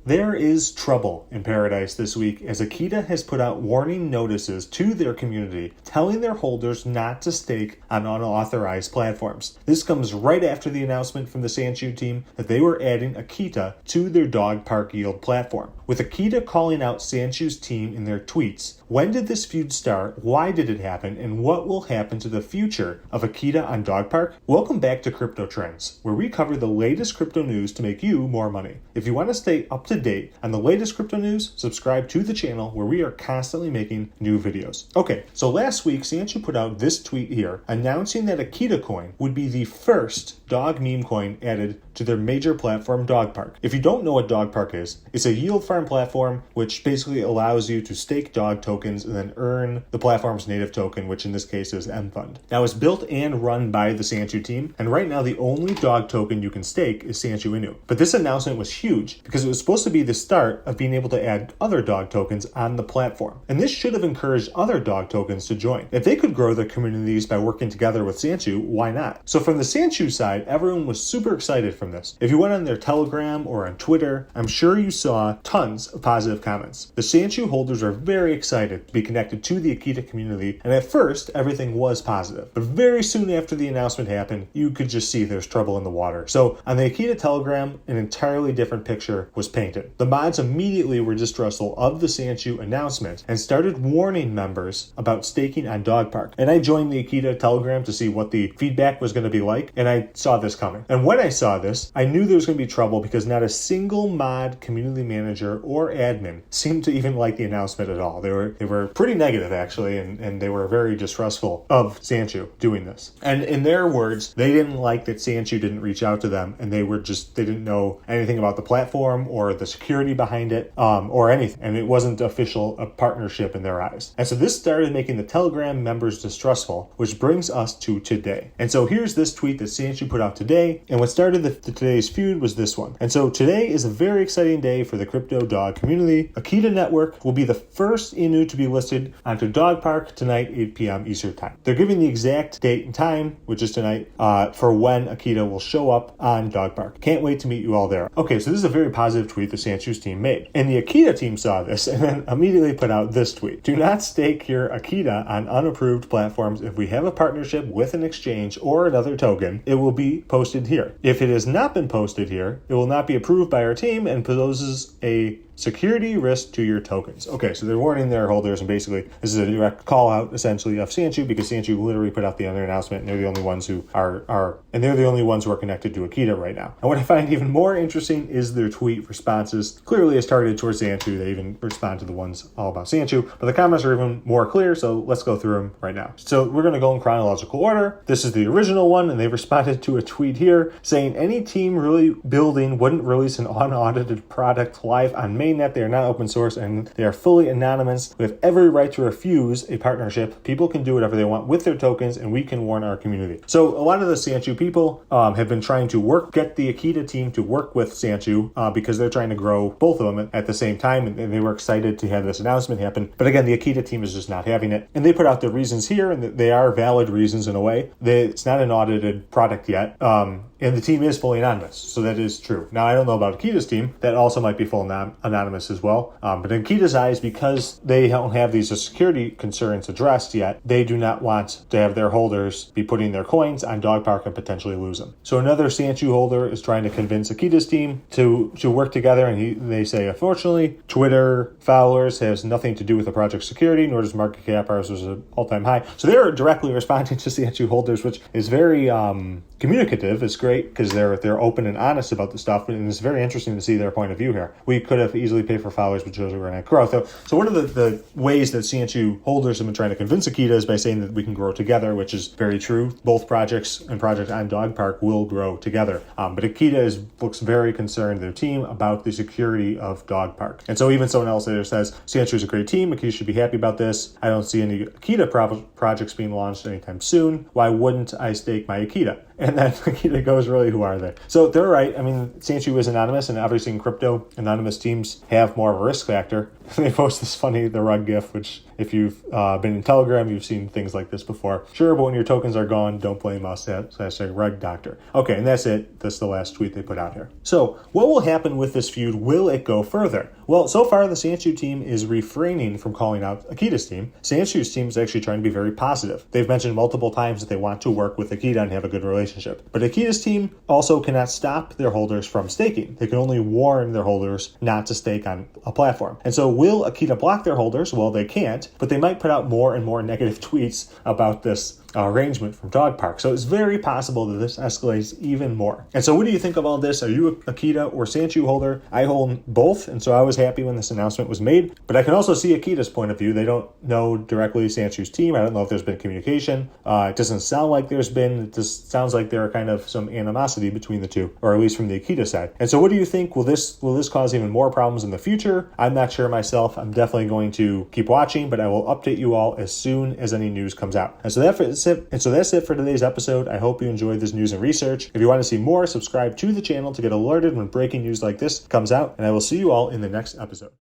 There is trouble in paradise this week as Akita has put out warning notices to their community telling their holders not to stake on unauthorized platforms. This comes right after the announcement from the Sansu team that they were adding Akita to their dog park yield platform. With Akita calling out Sansu's team in their tweets, when did this feud start, why did it happen, and what will happen to the future of Akita on Dog Park? Welcome back to Crypto Trends, where we cover the latest crypto news to make you more money. If you want to stay up to date on the latest crypto news, subscribe to the channel where we are constantly making new videos. Okay, so last week Sansu put out this tweet here announcing that Akita coin would be the first dog meme coin added to their major platform Dog Park. If you don't know what Dog Park is, it's a yield farm platform which basically allows you to stake dog tokens and then earn the platform's native token, which in this case is mFund. Now it's built and run by the Sansu team, and right now the only dog token you can stake is Sansu Inu. But this announcement was huge because it was supposed to be the start of being able to add other dog tokens on the platform. And this should have encouraged other dog tokens to join. If they could grow their communities by working together with Sansu, why not? So from the Sansu side, everyone was super excited from this. If you went on their Telegram or on Twitter, I'm sure you saw tons of positive comments. The Sansu holders are very excited to be connected to the Akita community, and at first, everything was positive. But very soon after the announcement happened, you could just see there's trouble in the water. So on the Akita Telegram, an entirely different picture was painted. The mods immediately were distrustful of the Sansu announcement and started warning members about staking on Dog Park. And I joined the Akita Telegram to see what the feedback was going to be like, and I saw this coming. And when I saw this, I knew there was going to be trouble because not a single mod, community manager, or admin seemed to even like the announcement at all. They were pretty negative actually, and they were very distrustful of Sansu doing this. And in their words, they didn't like that Sansu didn't reach out to them, and they didn't know anything about the platform or the security behind it, or anything. And it wasn't a partnership in their eyes. And so this started making the Telegram members distrustful, which brings us to today. And so here's this tweet that Sansu put out today, and what started today's feud was this one. And so today is a very exciting day for the crypto dog community. Akita Network will be the first Inu to be listed onto Dog Park tonight, 8 p.m. Eastern Time. They're giving the exact date and time, which is tonight, for when Akita will show up on Dog Park. Can't wait to meet you all there. Okay, so this is a very positive tweet the Sansu's team made. And the Akita team saw this and then immediately put out this tweet. Do not stake your Akita on unapproved platforms. If we have a partnership with an exchange or another token, it will be posted here. If it has not been posted here, it will not be approved by our team and poses a security risk to your tokens. Okay, so they're warning their holders, and basically this is a direct call out essentially of Sansu, because Sansu literally put out the other announcement, and they're the only ones who are connected to Akita right now. And what I find even more interesting is their tweet responses. Clearly it's targeted towards Sansu. They even respond to the ones all about Sansu, but the comments are even more clear, so let's go through them right now. So we're going to go in chronological order. This is the original one, and they responded to a tweet here saying any team really building wouldn't release an unaudited product live on mainnet. They are not open source and they are fully anonymous. We have every right to refuse a partnership. People can do whatever they want with their tokens, and we can warn our community. So a lot of the Sansu people have been trying to get the Akita team to work with Sansu because they're trying to grow both of them at the same time, and they were excited to have this announcement happen. But again, the Akita team is just not having it, and they put out the reasons here, and they are valid reasons in a way. It's not an audited product yet. And the team is fully anonymous, so that is true. Now, I don't know about Akita's team. That also might be full anonymous as well. But in Akita's eyes, because they don't have these security concerns addressed yet, they do not want to have their holders be putting their coins on Dog Park and potentially lose them. So another Sansu holder is trying to convince Akita's team to work together, and they say, unfortunately, Twitter followers has nothing to do with the project's security, nor does market cap. Ours was an all-time high. So they're directly responding to Sansu holders, which is very communicative. It's great because they're open and honest about the stuff, and it's very interesting to see their point of view here. We could have easily paid for followers, but chose we're going to grow. So one of the ways that Sansu holders have been trying to convince Akita is by saying that we can grow together, which is very true. Both projects and project on Dog Park will grow together. But Akita looks very concerned, their team, about the security of Dog Park. And so even someone else there says, Sansu is a great team. Akita should be happy about this. I don't see any Akita projects being launched anytime soon. Why wouldn't I stake my Akita? And then Akita goes, really, who are they? So they're right. I mean, Sansu is anonymous, and obviously in crypto, anonymous teams have more of a risk factor. They post this funny, the rug gif, which If you've been in Telegram, you've seen things like this before. Sure, but when your tokens are gone, don't blame us. Hashtag Reg Doctor. Okay, and that's it. That's the last tweet they put out here. So what will happen with this feud? Will it go further? Well, so far the Sansu team is refraining from calling out Akita's team. Sansu's team is actually trying to be very positive. They've mentioned multiple times that they want to work with Akita and have a good relationship. But Akita's team also cannot stop their holders from staking. They can only warn their holders not to stake on a platform. And so will Akita block their holders? Well, they can't, but they might put out more and more negative tweets about this arrangement from Dog Park. So it's very possible that this escalates even more. And so what do you think of all this? Are you a Akita or Sansu holder? I hold both, and so I was happy when this announcement was made. But I can also see Akita's point of view. They don't know directly Sansu's team. I don't know if there's been communication. It doesn't sound like there's been. It just sounds like there are kind of some animosity between the two, or at least from the Akita side. And so what do you think? Will this cause even more problems in the future? I'm not sure myself. I'm definitely going to keep watching, but I will update you all as soon as any news comes out. And so that's it for today's episode. I hope you enjoyed this news and research. If you want to see more, subscribe to the channel to get alerted when breaking news like this comes out, and I will see you all in the next episode.